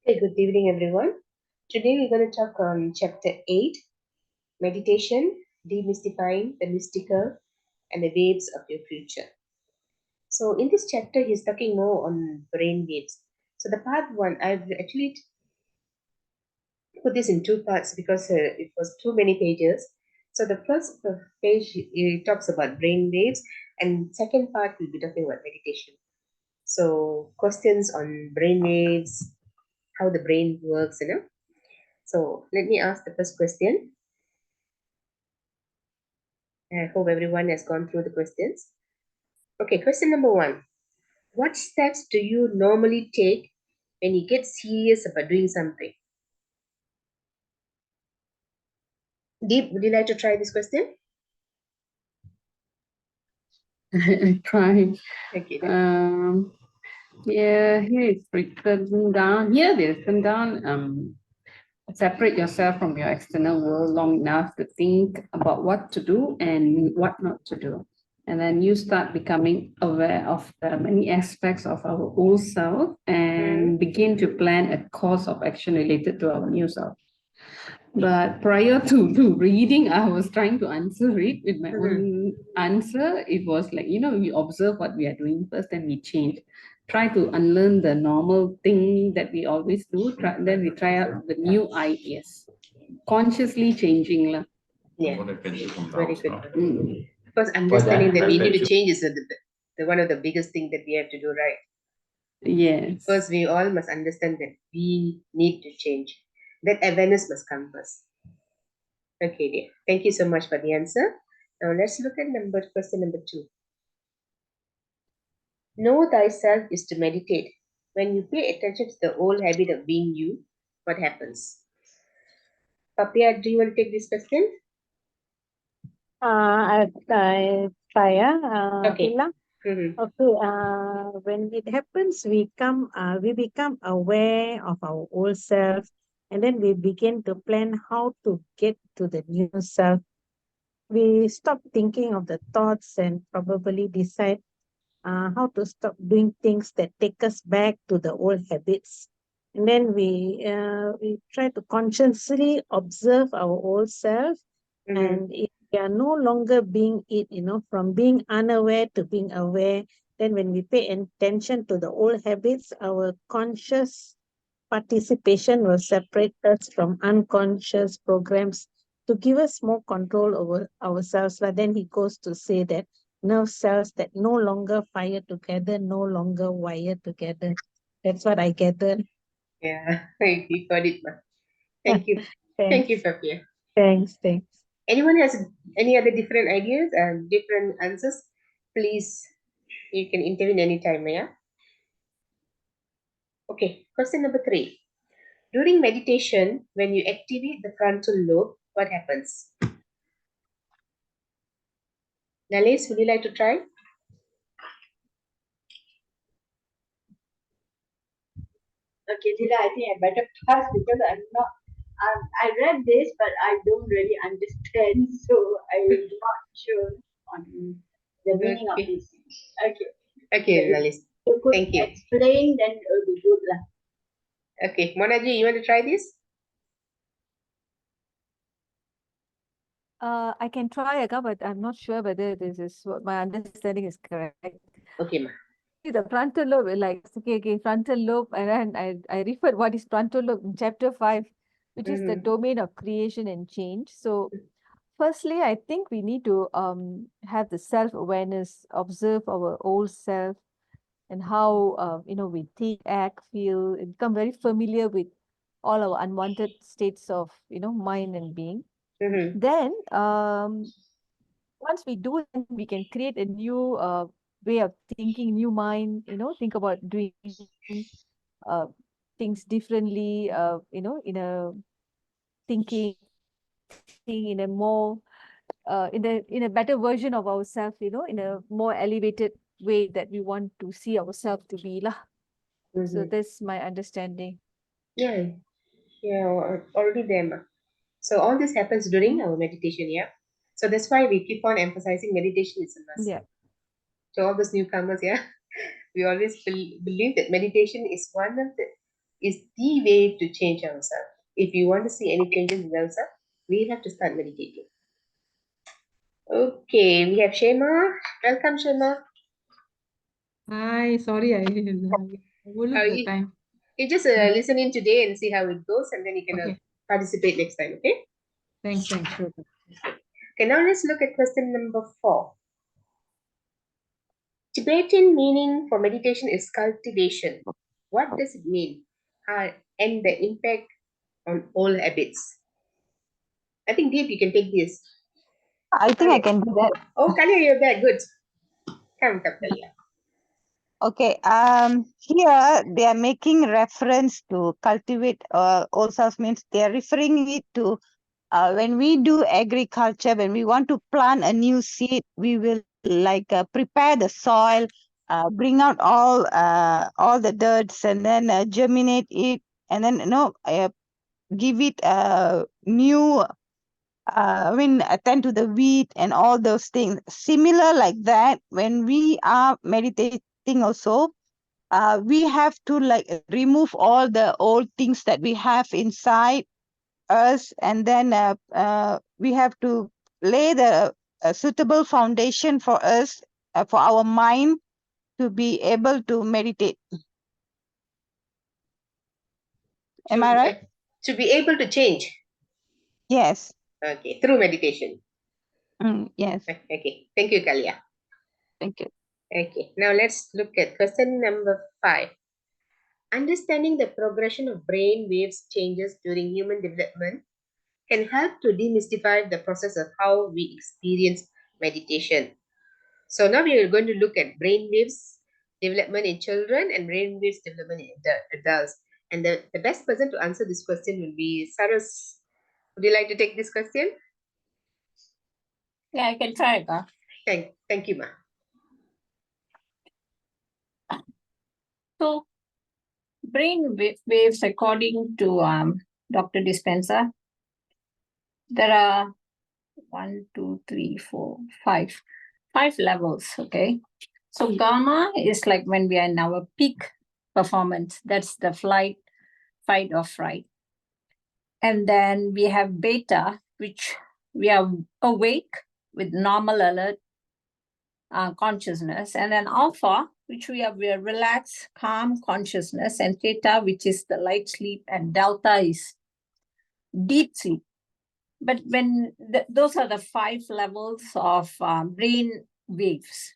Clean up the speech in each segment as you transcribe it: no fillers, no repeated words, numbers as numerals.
Hey, good evening, everyone. Today we're going to talk on chapter 8, meditation, demystifying the mystical and the waves of your future. So, in this chapter, he's talking more on brain waves. So, the part one, I've actually put this in two parts because it was too many pages. So, the first page he talks about brain waves, and second part we'll be talking about meditation. So, questions on brain waves, how the brain works. So let me ask the first question. I hope everyone has gone through the questions. Okay, question number one. What steps do you normally take when you get serious about doing something? Deep, would you like to try this question? Try. Okay. Yeah, here it's written down. Here it's written down. Separate yourself from your external world long enough to think about what to do and what not to do. And then you start becoming aware of the many aspects of our old self and begin to plan a course of action related to our new self. But prior to reading, I was trying to answer it with my own answer. It was like, we observe what we are doing first, then we change. Try to unlearn the normal thing that we always do. Then we try out the new ideas. Consciously changing. Yeah, very good. Mm. Because understanding that we need to change is the one of the biggest thing that we have to do, right? Yes. First, we all must understand that we need to change. That awareness must come first. Okay, dear. Thank you so much for the answer. Now let's look at question number 2. Know thyself is to meditate. When you pay attention to the old habit of being you, what happens? Papia, do you want to take this question? I try, Okay. Hila. Mm-hmm. Okay, when it happens, we become aware of our old self, and then we begin to plan how to get to the new self. We stop thinking of the thoughts and probably decide how to stop doing things that take us back to the old habits. And then we try to consciously observe our old self, and if we are no longer being it, from being unaware to being aware, then when we pay attention to the old habits, our conscious participation will separate us from unconscious programs to give us more control over ourselves. But then he goes to say that nerve cells that no longer fire together, no longer wire together. That's what I gathered. Yeah, you got it, ma. Thank you. Thank you, Thanks. Papia. Thanks. Anyone has any other different ideas and different answers? Please, you can intervene anytime, yeah? Okay, question number 3. During meditation, when you activate the frontal lobe, what happens? Nalis, would you like to try? Okay, Dila, I think I better pass because I'm not. I read this, but I don't really understand, so I'm not sure on the meaning of this. Okay. Okay, If Nalis. you could Thank you. explain, then it will be good, lah. Okay, Monaji, you want to try this? I can try, Aga, but I'm not sure whether this is what my understanding is correct. Okay, ma. See, the frontal lobe, like, okay, frontal lobe, and then I referred what is frontal lobe in chapter 5, which is the domain of creation and change. So, firstly, I think we need to have the self-awareness, observe our old self and how we think, act, feel, and become very familiar with all our unwanted states of mind and being. Then once we do, then we can create a new way of thinking, new mind, think about doing uh, things differently, in a thinking in a more in a better version of ourselves, in a more elevated way that we want to see ourselves to be lah. So that's my understanding. Yeah, already there, ma. So all this happens during our meditation, yeah. So that's why we keep on emphasizing meditation is a must. Yeah. To all those newcomers, yeah, we always believe that meditation is one of the is the way to change ourselves. If you want to see any changes in ourselves, we have to start meditating. Okay, we have Shema. Welcome, Shema. Hi, sorry, I overlooked the You, time. you just listen in today and see how it goes, and then you can Okay, participate next time, okay? thanks, sure. Okay, now let's look at question number 4. Tibetan meaning for meditation is cultivation. What does it mean? And the impact on all habits. I think Deep, you can take this. I think I can do that. Oh, Kalia, you're there. Good. Come, Kalia. Okay. Here they are making reference to cultivate ourselves, means they are referring it to when we do agriculture, when we want to plant a new seed, we will like prepare the soil, bring out all the dirts, and then germinate it, and then give it a new. Attend to the wheat and all those things. Similar like that, when we are meditating also, we have to like remove all the old things that we have inside us, and then we have to lay the suitable foundation for us, for our mind to be able to meditate. Am I right? To be able to change. Yes. Okay, through meditation. Yes. Okay, thank you, Kalia. Thank you. Okay, now let's look at question number 5. Understanding the progression of brain waves changes during human development can help to demystify the process of how we experience meditation. So now we are going to look at brain waves development in children and brain waves development in adults. And the best person to answer this question will be Saras. Would you like to take this question? Yeah, I can try it. Thank you, Ma. So, brain waves, according to Dr. Dispenza, there are 1, 2, 3, 4, 5, 5 levels. Okay. So gamma is like when we are in our peak performance. That's the flight, fight, or fright. And then we have beta, which we are awake with normal alert consciousness, and then alpha, which we are relaxed, calm consciousness, and theta, which is the light sleep, and delta is deep sleep. But when those are the 5 levels of brain waves.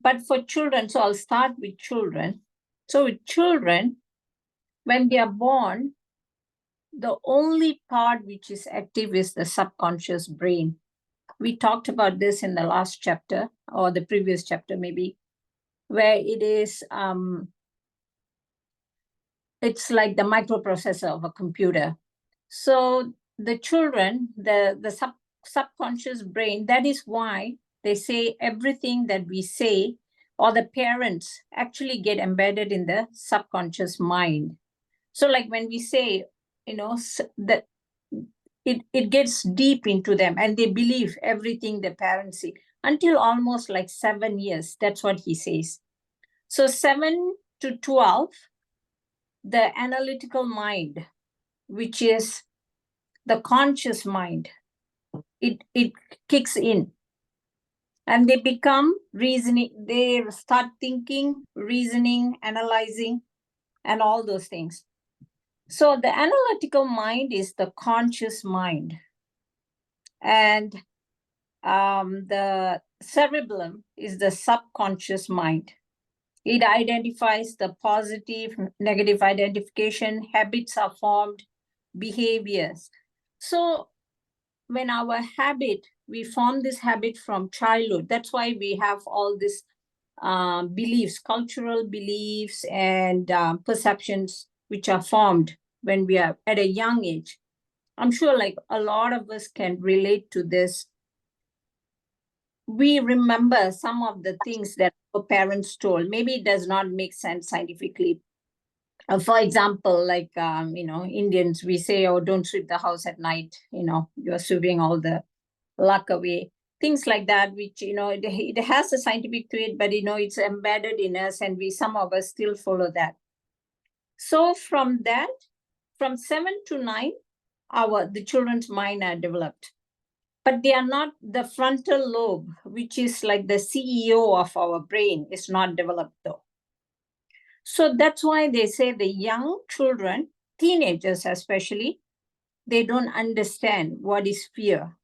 But for children, so I'll start with children. So with children, when they are born, the only part which is active is the subconscious brain. We talked about this in the last chapter or the previous chapter, maybe, where it is, it's like the microprocessor of a computer. So the children, the subconscious brain, that is why they say everything that we say, or the parents actually get embedded in the subconscious mind. So like when we say, that it gets deep into them and they believe everything the parents say until almost like 7 years. That's what he says. So 7 to 12, the analytical mind, which is the conscious mind, it kicks in and they become reasoning. They start thinking, reasoning, analyzing, and all those things. So the analytical mind is the conscious mind, and the cerebellum is the subconscious mind. It identifies the positive, negative identification, habits are formed, behaviors. So when our habit, we form this habit from childhood. That's why we have all these beliefs, cultural beliefs and perceptions which are formed when we are at a young age. I'm sure like a lot of us can relate to this. We remember some of the things that our parents told. Maybe it does not make sense scientifically. For example, like, Indians, we say, oh, don't sweep the house at night. You're sweeping all the luck away. Things like that, which, it has a scientific to it, but, it's embedded in us and some of us still follow that. So from that, from 7 to 9, the children's mind are developed. But they are not, the frontal lobe, which is like the CEO of our brain, is not developed though. So that's why they say the young children, teenagers especially, they don't understand what is fear.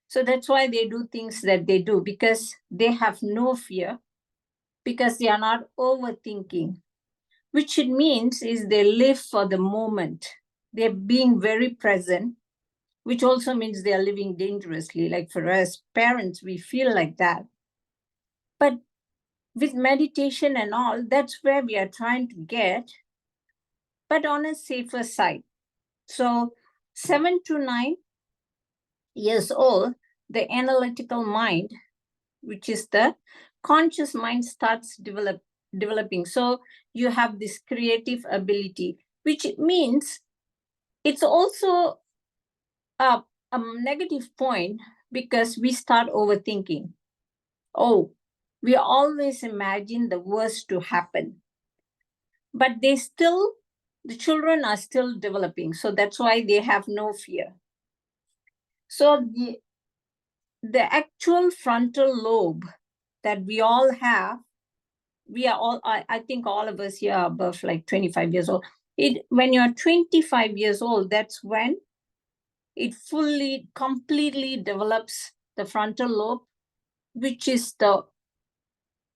So that's why they do things that they do, because they have no fear, because they are not overthinking, which it means is they live for the moment. They're being very present, which also means they are living dangerously. Like for us parents, we feel like that. But with meditation and all, that's where we are trying to get, but on a safer side. So 7 to 9 years old, the analytical mind, which is the conscious mind, starts developing. So you have this creative ability, which means it's also a negative point, because we start overthinking. Oh, we always imagine the worst to happen. But the children are still developing. So that's why they have no fear. So the actual frontal lobe that we all have, we are all, I think all of us here are above like 25 years old. When you're 25 years old, that's when it fully, completely develops the frontal lobe, which is the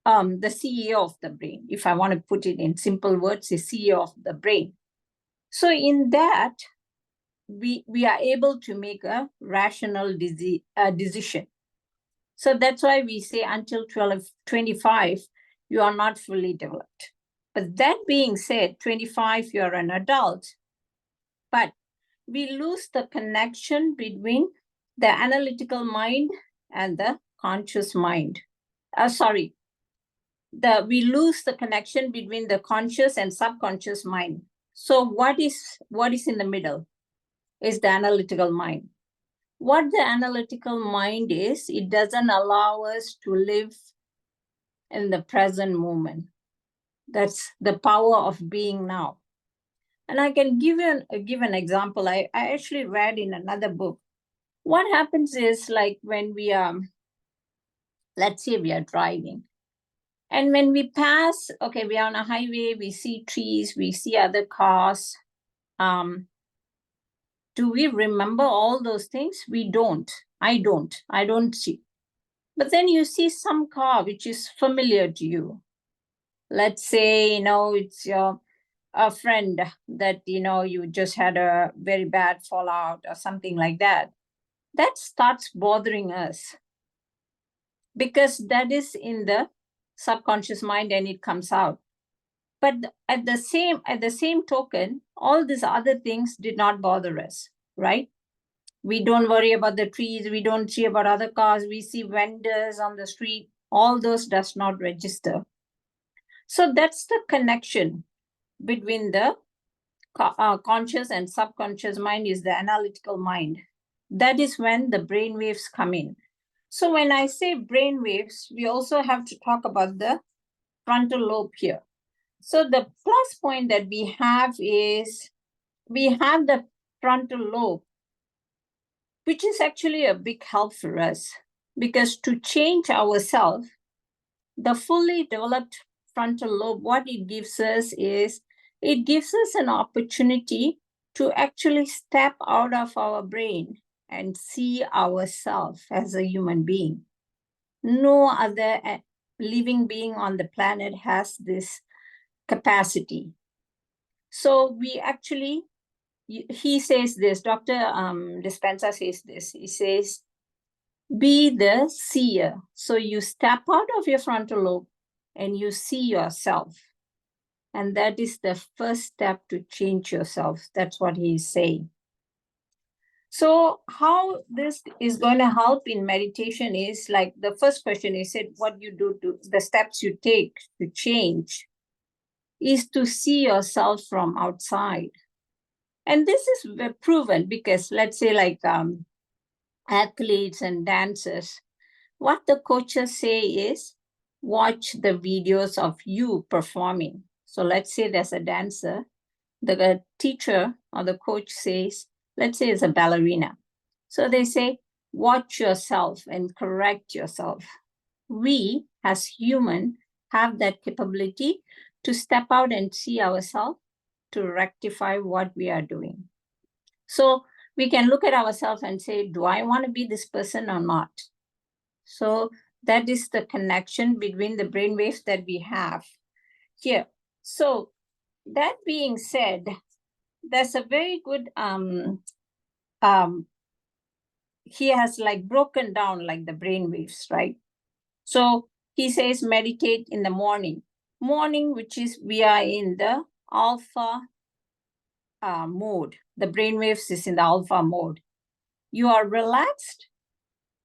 CEO of the brain. If I want to put it in simple words, the CEO of the brain. So in that, we are able to make a rational decision. So that's why we say until 25, you are not fully developed. But that being said, 25, you're an adult, but we lose the connection between the analytical mind and the conscious mind. We lose the connection between the conscious and subconscious mind. So what is in the middle is the analytical mind. What the analytical mind is, it doesn't allow us to live in the present moment. That's the power of being now. And I can give an example. I actually read in another book. What happens is, like when we let's say we are driving, and when we pass, okay, we are on a highway, we see trees, we see other cars. Do we remember all those things? We don't. I don't see. But then you see some car which is familiar to you. Let's say, it's a friend that, you just had a very bad fallout or something like that. That starts bothering us, because that is in the subconscious mind and it comes out. But at the same token, all these other things did not bother us, right? We don't worry about the trees. We don't see about other cars. We see vendors on the street. All those does not register. So that's the connection between the conscious and subconscious mind, is the analytical mind. That is when the brain waves come in. So when I say brain waves, we also have to talk about the frontal lobe here. So the plus point that we have is we have the frontal lobe, which is actually a big help for us, because to change ourselves, the fully developed frontal lobe, what it gives us is, it gives us an opportunity to actually step out of our brain and see ourselves as a human being. No other living being on the planet has this capacity. So we actually, he says this, Dr. Dispenza says this, he says, be the seer. So you step out of your frontal lobe and you see yourself. And that is the first step to change yourself. That's what he's saying. So how this is going to help in meditation is, like the first question he said, what you do, to the steps you take to change is to see yourself from outside. And this is proven, because let's say like athletes and dancers, what the coaches say is, watch the videos of you performing. So let's say there's a dancer, the teacher or the coach says, let's say it's a ballerina. So they say, watch yourself and correct yourself. We as human have that capability to step out and see ourselves to rectify what we are doing. So we can look at ourselves and say, do I want to be this person or not? So that is the connection between the brain waves that we have here. So that being said, there's a very good he has like broken down like the brain waves, right? So he says meditate in the morning, which is we are in the alpha mode. The brain waves is in the alpha mode. You are relaxed,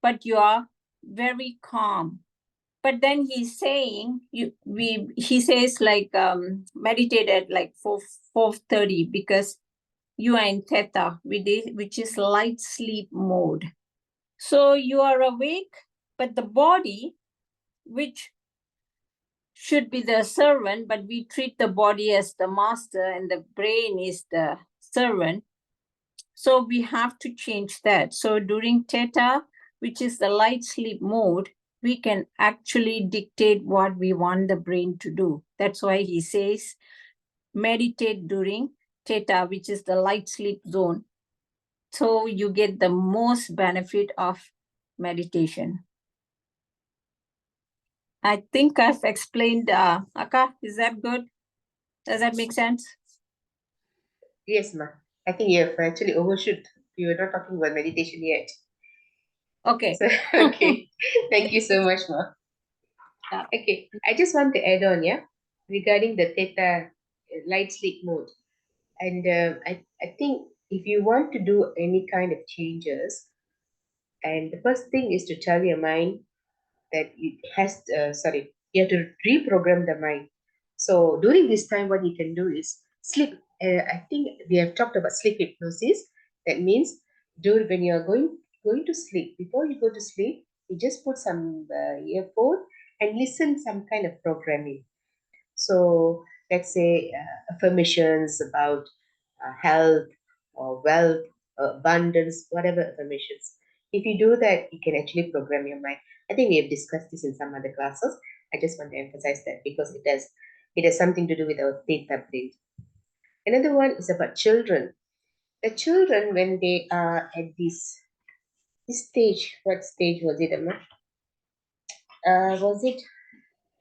but you are very calm. But then he's saying he says like meditate at like 4:30 because you are in theta, which is light sleep mode. So you are awake, but the body, which should be the servant, but we treat the body as the master and the brain is the servant. So we have to change that. So during theta, which is the light sleep mode, we can actually dictate what we want the brain to do. That's why he says meditate during theta, which is the light sleep zone. So you get the most benefit of meditation. I think I've explained, Akka, is that good? Does that make sense? Yes, ma. I think you have actually overshoot. We were not talking about meditation yet. Okay. So, okay. Thank you so much, ma. Yeah. Okay. I just want to add on, yeah, regarding the theta light sleep mode. And I think if you want to do any kind of changes, and the first thing is to tell your mind that you have to reprogram the mind. So during this time, what you can do is sleep. I think we have talked about sleep hypnosis. That means, when you are going to sleep, before you go to sleep, you just put some earphone and listen some kind of programming. So let's say affirmations about health or wealth, abundance, whatever affirmations. If you do that, you can actually program your mind. I think we have discussed this in some other classes. I just want to emphasize that because it has something to do with our theta brain. Another one is about children. The children, when they are at this stage, what stage was it, Amma? Was it?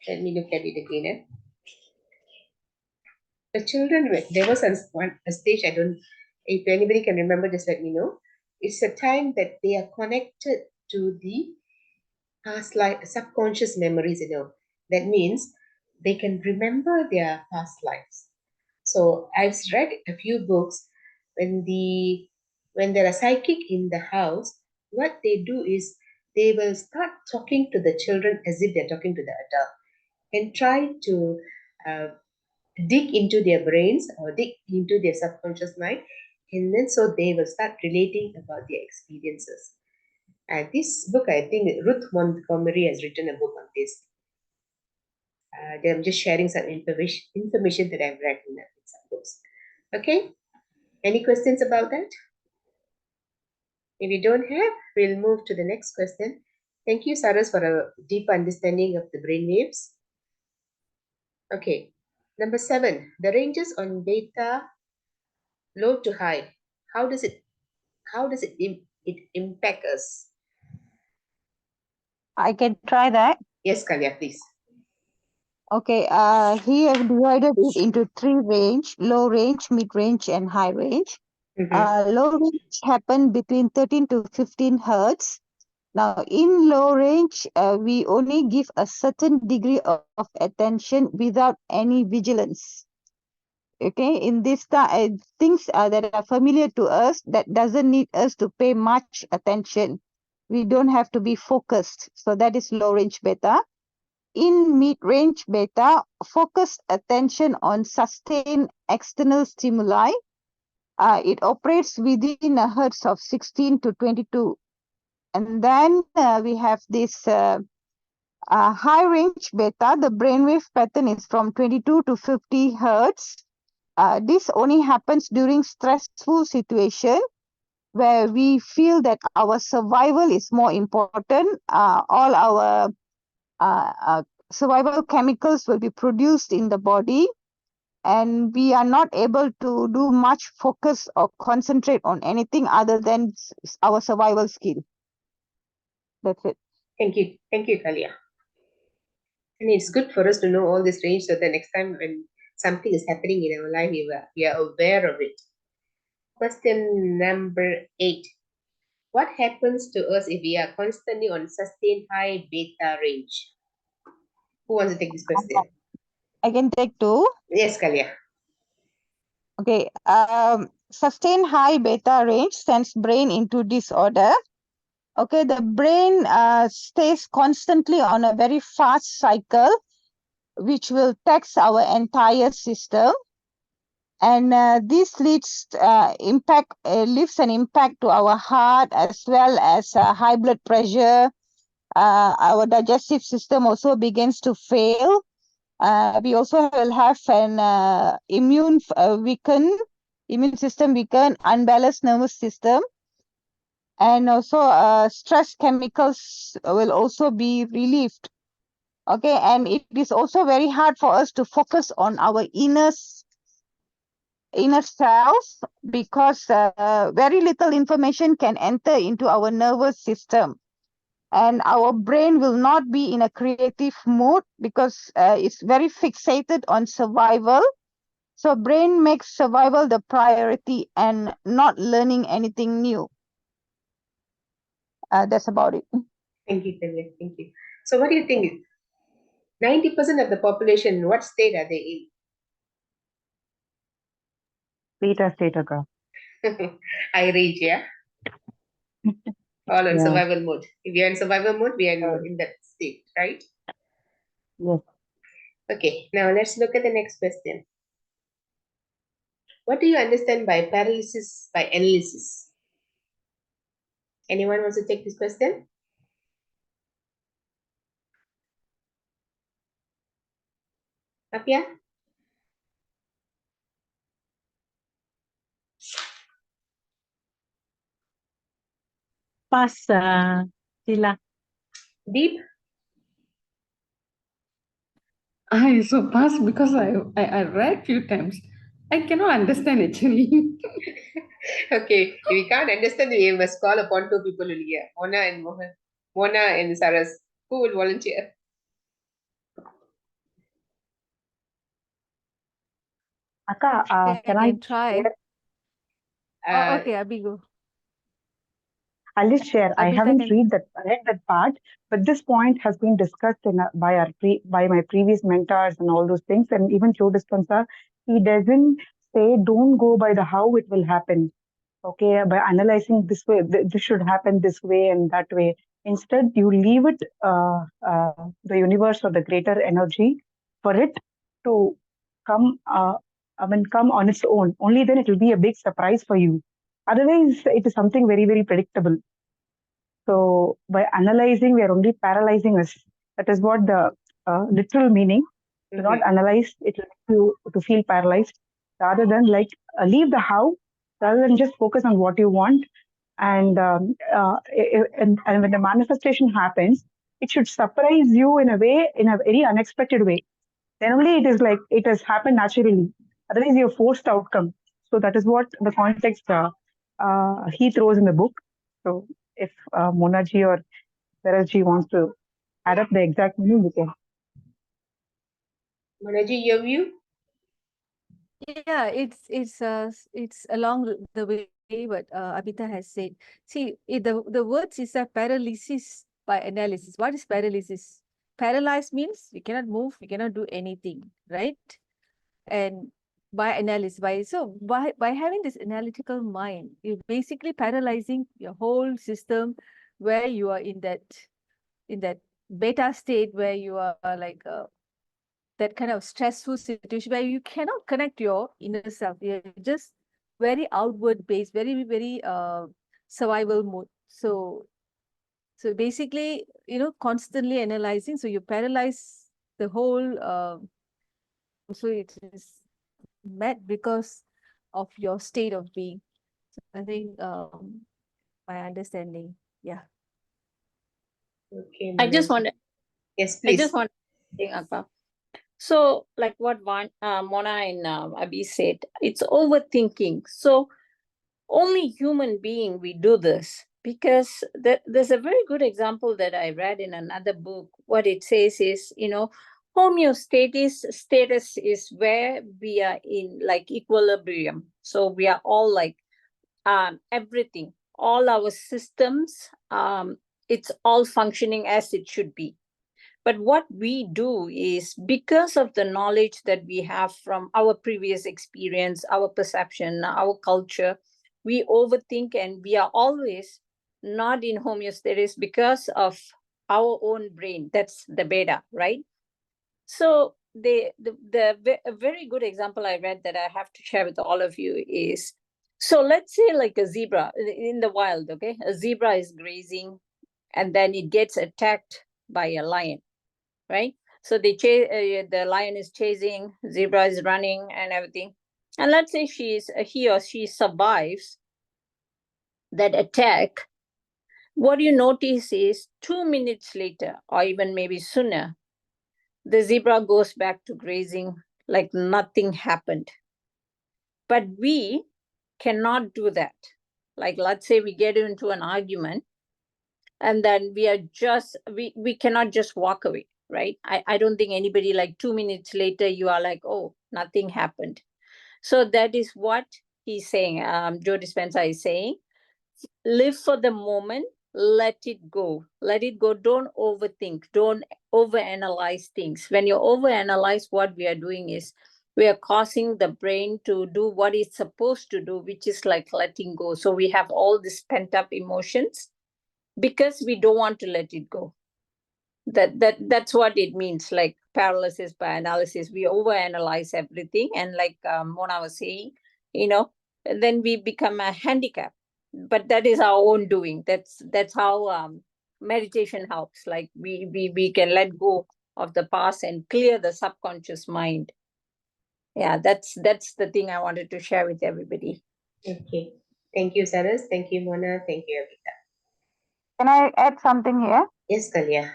Let me look at it again. The children, there was a stage, I don't, if anybody can remember, just let me know. It's a time that they are connected to the past life, subconscious memories, That means they can remember their past lives. So I've read a few books when there are psychic in the house, what they do is they will start talking to the children as if they're talking to the adult and try to uh, dig into their brains or dig into their subconscious mind, and then so they will start relating about their experiences. And this book, I think Ruth Montgomery has written a book on this. I'm just sharing some information that I've read in some books. Okay, any questions about that? If you don't have, we'll move to the next question. Thank you, Saras, for a deep understanding of the brain waves. Okay, number 7, the ranges on beta, low to high. How does it impact us? I can try that. Yes, Kalya, please. Okay, he have divided it into 3 range: low range, mid range, and high range. Low range happen between 13 to 15 hertz. Now, in low range, we only give a certain degree of attention without any vigilance. Okay, in this things that are familiar to us, that doesn't need us to pay much attention. We don't have to be focused. So that is low range beta. In mid-range beta, focused attention on sustained external stimuli. It operates within a hertz of 16 to 22. And then we have this High range beta, the brainwave pattern is from 22 to 50 hertz. This only happens during stressful situation where we feel that our survival is more important. All our survival chemicals will be produced in the body, and we are not able to do much focus or concentrate on anything other than our survival skill. That's it. Thank you, Kalia. And it's good for us to know all this range so that next time when something is happening in our life, we are aware of it. Question number 8. What happens to us if we are constantly on sustained high beta range? Who wants to take this question? I can take 2. Yes, Kalia. Okay. Sustained high beta range sends brain into disorder. Okay, the brain stays constantly on a very fast cycle, which will tax our entire system. And this leaves an impact to our heart as well as high blood pressure. Our digestive system also begins to fail. We also will have an immune system weaken, unbalanced nervous system. And also stress chemicals will also be relieved. Okay, and it is also very hard for us to focus on our inner self because very little information can enter into our nervous system. And our brain will not be in a creative mood because it's very fixated on survival. So brain makes survival the priority and not learning anything new. That's about it. Thank you, Kalia. Thank you. So what do you think? 90% of the population, what state are they Beta state, Akka. in? High range, yeah? All on Yeah. survival mode. If you're in survival mode, we are in that state, right? Yes. Okay, now let's look at the next question. What do you understand by paralysis by analysis? Anyone wants to take this question? Apia? Pass, Sheila. Deep? I so pass because I read few times. I cannot understand actually. Okay, if we can't understand, we must call upon 2 people only here. Mona and Mohan. Mona and Saras. Who will volunteer? Akka, Okay, can I I can try. share? Oh, Uh, okay, Abhi, go. I'll just share. I Abhita haven't can. read that part, but this point has been discussed by my previous mentors and all those things. And even Joe Dispenza, he doesn't say don't go by the how it will happen. Okay, by analyzing this way, this should happen this way and that way. Instead, you leave it the universe or the greater energy for it to come. Come on its own. Only then it will be a big surprise for you. Otherwise, it is something very, very predictable. So by analyzing, we are only paralyzing us. That is what the literal meaning. Do not analyze, it will make you to feel paralyzed. Rather than leave the how, rather than just focus on what you want. And when the manifestation happens, it should surprise you in a way, in a very unexpected way. Then only it is like it has happened naturally. Otherwise, you're forced outcome. So that is what the context he throws in the book. So if Monaji or Sarajji wants to add up the exact meaning, we can. Monaji, your view? Yeah, it's along the way what Abhita has said. See, the words is a paralysis by analysis. What is paralysis? Paralyzed means we cannot move, we cannot do anything, right? And by analysis, by having this analytical mind, you're basically paralyzing your whole system, where you are in that beta state where you are like that kind of stressful situation where you cannot connect your inner self. You're just very outward based, very, very survival mode. So So basically, constantly analyzing. So you paralyze the whole. So it is met because of your state of being. So I think my understanding. Yeah. Okay, I just Mona. want to, Yes, I just please. want to think about. So, like what Mona and Abhi said, it's overthinking. So, only human being we do this because there's a very good example that I read in another book. What it says is, homeostasis status is where we are in like equilibrium. So we are all like everything, all our systems, it's all functioning as it should be. But what we do is because of the knowledge that we have from our previous experience, our perception, our culture, we overthink and we are always not in homeostasis because of our own brain. That's the beta, right? So a very good example I read that I have to share with all of you is, so let's say like a zebra in the wild, okay? A zebra is grazing and then it gets attacked by a lion, right? So the lion is chasing, zebra is running and everything. And let's say he or she survives that attack. What you notice is 2 minutes later, or even maybe sooner, the zebra goes back to grazing like nothing happened. But we cannot do that. Like, let's say we get into an argument and then we cannot just walk away, right? I don't think anybody like 2 minutes later, you are like, oh, nothing happened. So that is what he's saying. Joe Dispenza is saying, live for the moment, let it go. Let it go. Don't overthink. Don't overanalyze things. When you overanalyze, what we are doing is we are causing the brain to do what it's supposed to do, which is like letting go. So we have all these pent up emotions because we don't want to let it go. That's what it means, like paralysis by analysis. We overanalyze everything, and like Mona was saying, you know then we become a handicap, but that is our own doing. That's how meditation helps. Like we can let go of the past and clear the subconscious mind. Yeah, that's the thing I wanted to share with everybody. Okay. Thank you, Saras. Thank you, Mona. Thank you, Abhita. Can I add something here? Yes, Kalia.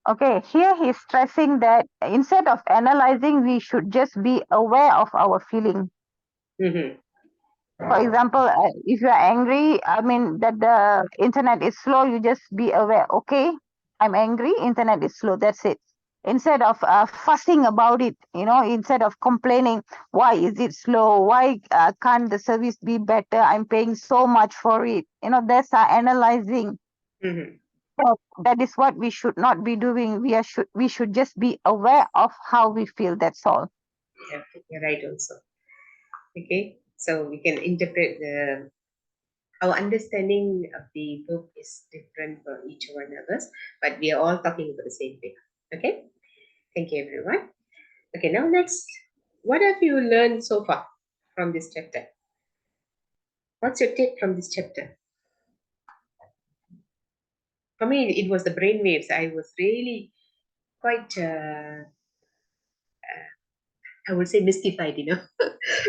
Okay, here he's stressing that instead of analyzing, we should just be aware of our feeling. Mm-hmm. For example, if you are angry, I mean that the internet is slow, you just be aware. Okay, I'm angry, internet is slow. That's it. Instead of fussing about it, instead of complaining, why is it slow? Why can't the service be better? I'm paying so much for it. That's analyzing. Mm-hmm. So that is what we should not be doing. We should just be aware of how we feel. That's all. Yeah, you're right also. Okay. So we can interpret our understanding of the book is different for each one of us, but we are all talking about the same thing. Okay. Thank you, everyone. Okay, now next, what have you learned so far from this chapter? What's your take from this chapter? For me, it was the brain waves. I was really quite, I would say, mystified,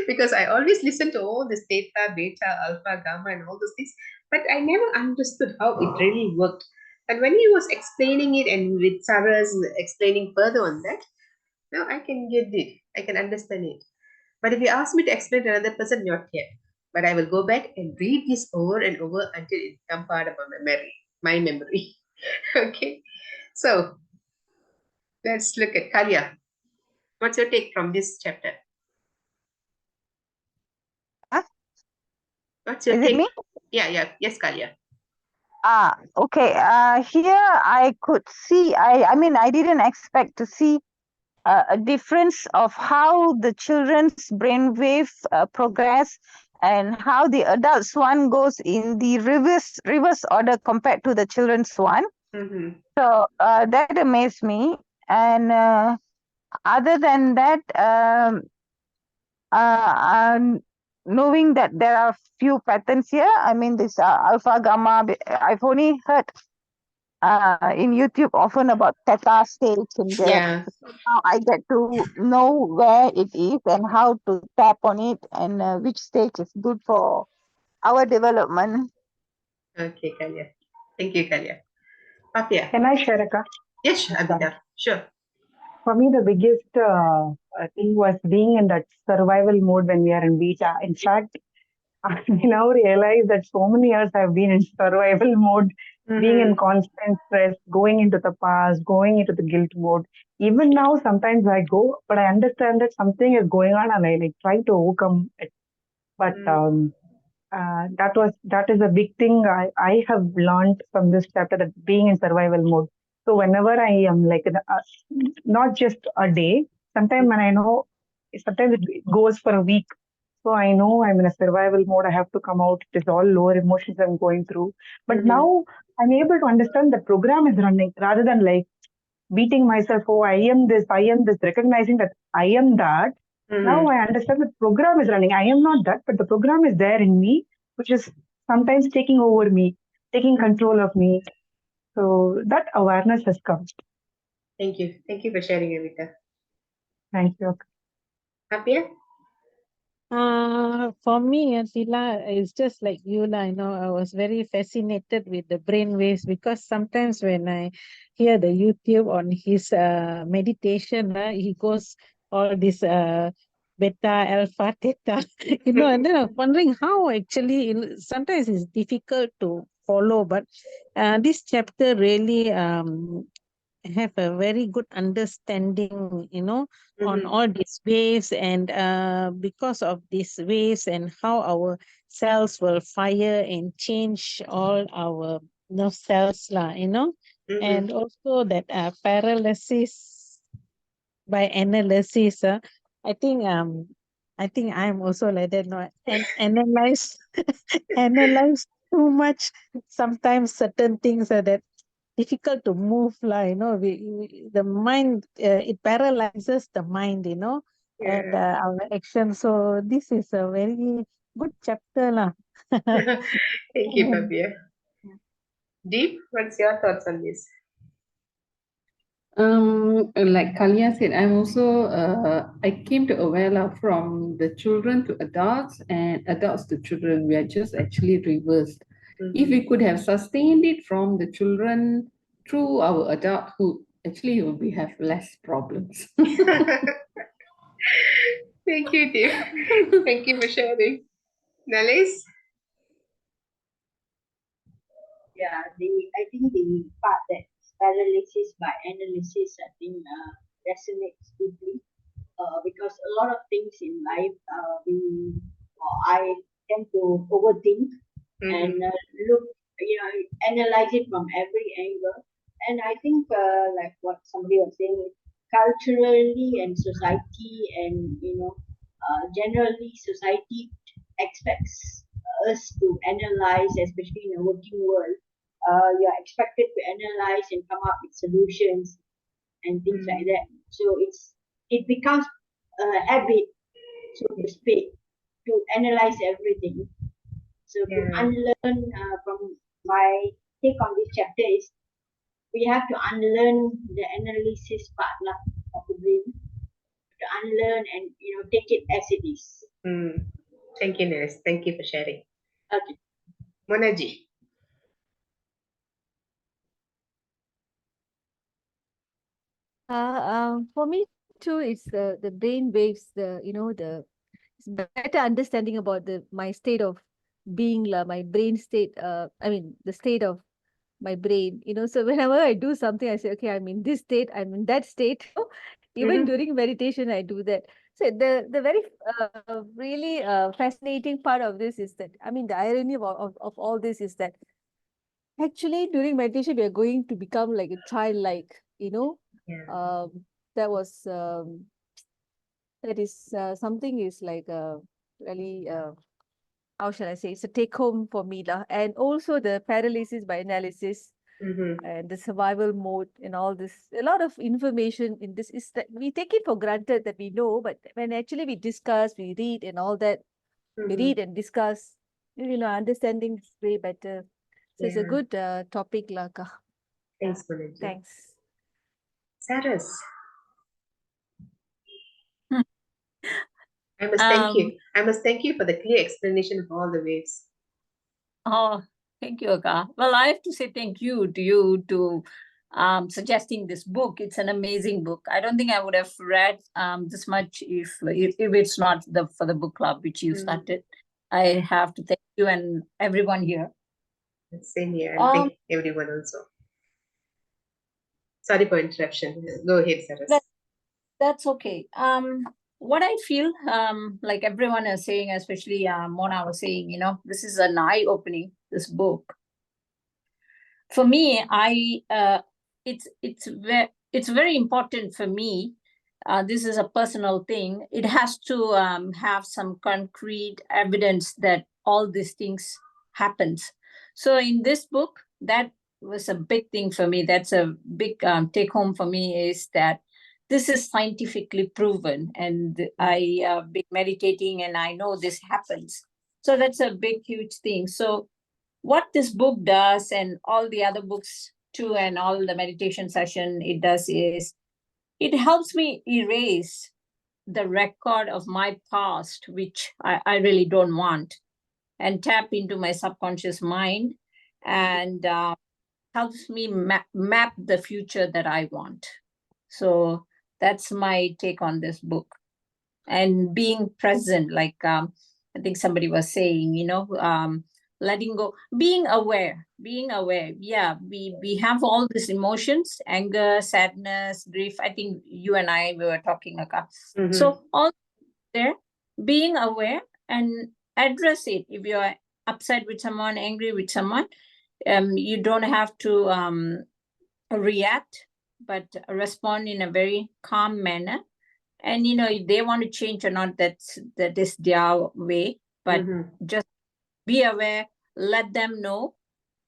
because I always listen to all this theta, beta, alpha, gamma, and all those things, but I never understood how it really worked. And when he was explaining it, and with Sarah's explaining further on that, now I can get it. I can understand it. But if you ask me to explain to another person, not yet. But I will go back and read this over and over until it becomes part of my memory. Okay. So let's look at Kalia. What's your take from this chapter? Huh? What's your Is it take? me? Yeah. Yes, Kalia. Okay. Here I could see. I mean, I didn't expect to see a difference of how the children's brainwave progress and how the adults one goes in the reverse order compared to the children's one. Mm-hmm. So that amazed me. And other than that, knowing that there are few patterns here, I mean, this alpha gamma, I've only heard in YouTube often about theta states and this. Yeah. Now I get to know where it is and how to tap on it and which stage is good for our development. Okay, Kalia. Thank you, Kalia. Papia. Can I share, Akka? Yes, Abida. Sure. For me, the biggest thing was being in that survival mode when we are in beta. In fact, I now realize that so many years I've been in survival mode, being in constant stress, going into the past, going into the guilt mode. Even now, sometimes I go, but I understand that something is going on and I like try to overcome it. But that is a big thing I have learned from this chapter, that being in survival mode. So whenever I am like not just a day, sometimes when I know, sometimes it goes for a week. So I know I'm in a survival mode. I have to come out. It is all lower emotions I'm going through. But now I'm able to understand the program is running rather than like beating myself. Oh, I am this, recognizing that I am that. Now I understand the program is running. I am not that, but the program is there in me, which is sometimes taking over me, taking control of me. So that awareness has come. Thank you. Thank you for sharing, Amita. Thank you. Papia? For me, Sheila, it's just like you, I was very fascinated with the brain waves, because sometimes when I hear the YouTube on his meditation, he goes all this beta, alpha, theta, and then I'm wondering how actually, sometimes it's difficult to follow, but this chapter really have a very good understanding, on all these waves, and because of these waves and how our cells will fire and change all our cells and also that paralysis by analysis. I think I'm also like that, no, and analyze analyze too much. Sometimes certain things are that difficult to move lah, the mind, it paralyzes the mind, and our action. So this is a very good chapter lah. Thank you, Papia. Deep, what's your thoughts on this? Like Kalia said, I'm also I came to aware from the children to adults and adults to children. We are just actually reversed. If we could have sustained it from the children through our adulthood, actually we have less problems. Thank you, Deep. Thank you for sharing. Nalis? Yeah, I think the part that paralysis by analysis, I think resonates deeply, because a lot of things in life, I tend to overthink and look, analyze it from every angle. And I think, like what somebody was saying, culturally and society, and generally society expects us to analyze, especially in a working world. You're expected to analyze and come up with solutions and things like that. So it becomes a habit, so to speak, to analyze everything. So to unlearn, from my take on this chapter, is we have to unlearn the analysis part of the brain, to unlearn and take it as it is. Thank you, Nalis. Thank you for sharing. Okay. Monaji? For me too, it's the brain waves, the it's better understanding about my state of being, my brain state. I mean the state of my brain. So whenever I do something, I say, okay, I'm in this state, I'm in that state. Even during meditation, I do that. So the very really fascinating part of this is that, I mean, the irony of all this is that actually during meditation we are going to become like a childlike, that was that is something is like really how shall I say, it's a take home for me lah. And also the paralysis by analysis and the survival mode and all this, a lot of information in this is that we take it for granted that we know, but when actually we discuss, we read and all that, we read and discuss, understanding is way better. So it's a good topic lah. Thanks, Manoj. Thanks. Saras, Hmm. I must thank you. I must thank you for the clear explanation of all the waves. Oh, thank you, Akka. Well, I have to say thank you to you to suggesting this book. It's an amazing book. I don't think I would have read this much if it's not for the book club which you started. I have to thank you and everyone here. Same here, and thank everyone also. Sorry for interruption. Go ahead, Saras. That's okay. What I feel, like everyone is saying, especially Mona was saying, you know, this is an eye-opening, this book. For me, it's very important for me. This is a personal thing. It has to have some concrete evidence that all these things happens. So in this book, that was a big thing for me. That's a big take home for me, is that this is scientifically proven, and I been meditating and I know this happens. So that's a big, huge thing. So what this book does, and all the other books too, and all the meditation session it does, is it helps me erase the record of my past, which I really don't want, and tap into my subconscious mind, and helps me map the future that I want. So that's my take on this book. And being present, like I think somebody was saying, you know, letting go, being aware. Yeah, we have all these emotions, anger, sadness, grief. I think you and I, we were talking about. So all there, being aware and address it. If you're upset with someone, angry with someone, you don't have to react, but respond in a very calm manner. And you know, if they want to change or not, that is their way. But just be aware, let them know,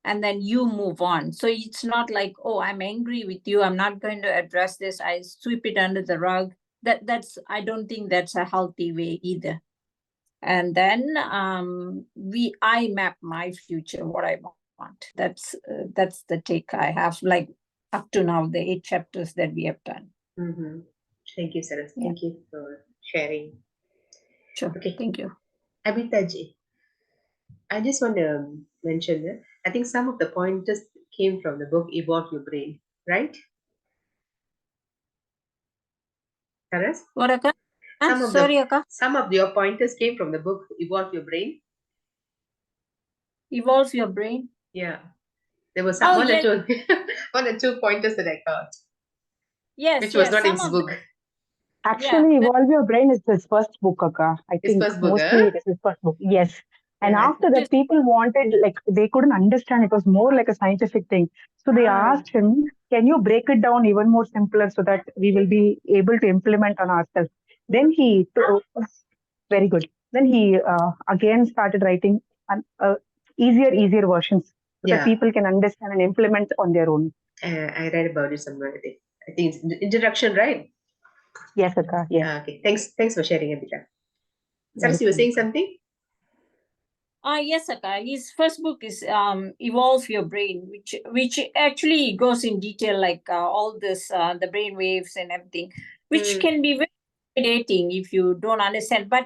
and then you move on. So it's not like, oh, I'm angry with you, I'm not going to address this, I sweep it under the rug. That's I don't think that's a healthy way either. And then I map my future, what I want. That's the take I have, like up to now, the 8 chapters that we have done. Thank you, Saras. Thank you for sharing. Sure. Okay. Thank you. Abhitaji, I just want to mention that I think some of the pointers came from the book Evolve Your Brain, right? Saras? What, Akka? Sorry, Akka. Some of your pointers came from the book Evolve Your Brain. Evolve Your Brain? Yeah. There was some one or two pointers that I got. Yes. Which was not in his book. Actually, Evolve Your Brain is his first book, Akka. I think first book, mostly it is his first book. Yes. And after that, people wanted, like, they couldn't understand. It was more like a scientific thing. So they asked him, can you break it down even more simpler so that we will be able to implement on ourselves? Then he, very good. Then he again started writing easier versions so that people can understand and implement on their own. I read about it somewhere. I think it's the introduction, right? Yes, Akka. Yes. Okay. Thanks for sharing, Abhita. Saras, you were saying something? Yes, Akka. His first book is Evolve Your Brain, which actually goes in detail, like all this, the brain waves and everything, which can be very intimidating if you don't understand. But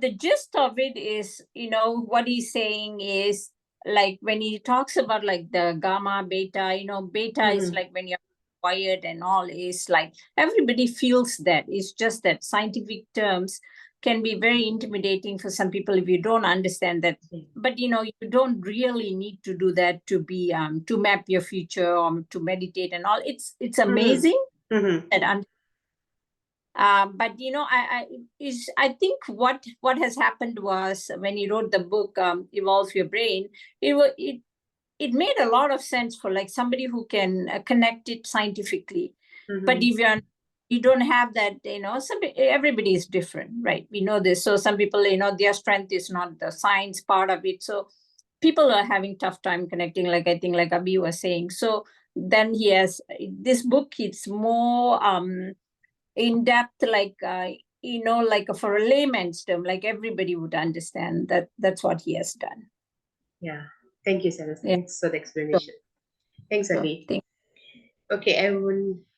the gist of it is, you know, what he's saying is, like when he talks about like the gamma, beta, you know, beta is like when you're quiet and all, is like everybody feels that. It's just that scientific terms can be very intimidating for some people if you don't understand that. But you know, you don't really need to do that to be to map your future or to meditate and all. It's amazing that but you know, I think what has happened was, when he wrote the book Evolve Your Brain, it made a lot of sense for like somebody who can connect it scientifically. But if you don't have that, you know, everybody is different, right? We know this. So some people, you know, their strength is not the science part of it. So people are having tough time connecting, like I think like Abhi was saying. So then he has this book, it's more in depth, like you know, like for a layman's term, like everybody would understand. That's what he has done. Yeah. Thank you, Saras. Thanks for the explanation. Thanks, So, Ali. thank Okay,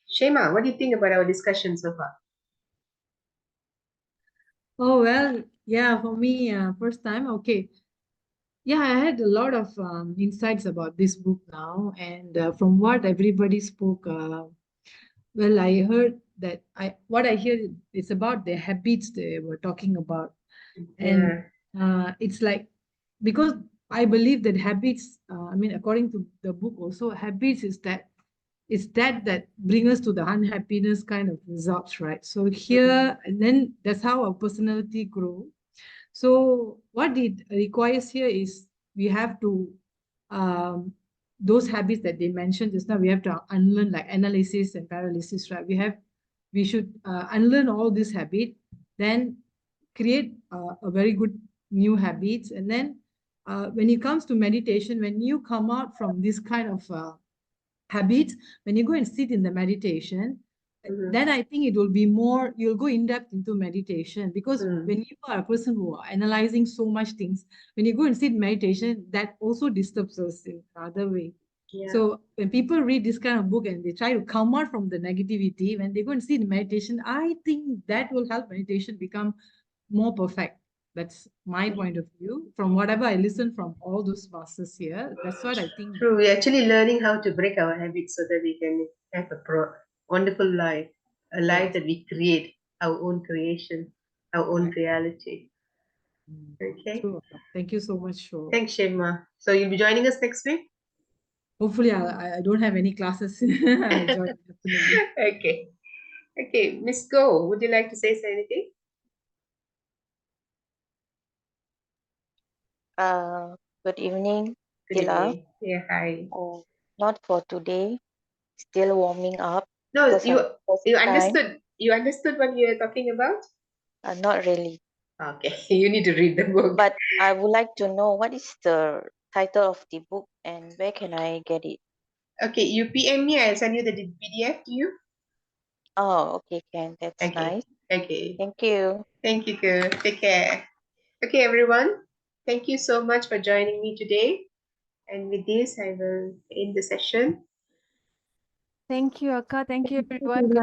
Shema, what do you think about our discussion so far? Oh, well, yeah, for me, first time, okay. Yeah, I had a lot of insights about this book now. And from what everybody spoke, well, I heard that what I hear is about the habits they were talking about. And it's like, because I believe that habits, I mean, according to the book also, habits is that bring us to the unhappiness kind of results, right? So here, and then that's how our personality grow. So what it requires here is we have to um, those habits that they mentioned just now, we have to unlearn, like analysis and paralysis, right? We should unlearn all this habit, then create a very good new habits. And then when it comes to meditation, when you come out from this kind of habits, when you go and sit in the meditation, then I think it will be more, you'll go in depth into meditation, because when you are a person who are analyzing so much things, when you go and sit in meditation, that also disturbs us in another way. Yeah. So when people read this kind of book and they try to come out from the negativity, when they go and sit in meditation, I think that will help meditation become more perfect. That's my point of view. From whatever I listened from all those masters here, that's what I think. True, we're actually learning how to break our habits so that we can have a wonderful life, a life that we create, our own creation, our own reality. Okay. True. Thank you so much. Thanks, Shema. So you'll be joining us next week? Hopefully, I don't have any classes. I'll join definitely. Okay. Okay, Miss Go, would you like to say anything? Good evening, Good Tila. evening. Yeah, hi. Oh, not for today. Still warming up No, because you I'm first you time. understood. You understood what you were talking about? Not really. Okay, you need to read the book. But I would like to know what is the title of the book and where can I get it? Okay, you PM me, I'll send you the PDF to you. Oh, okay, can. That's Okay. nice. Okay. Thank you. Thank you, girl. Take care. Okay, everyone. Thank you so much for joining me today. And with this, I will end the session. Thank you, Akka. Thank you, Thank you, everyone. Good Sheila.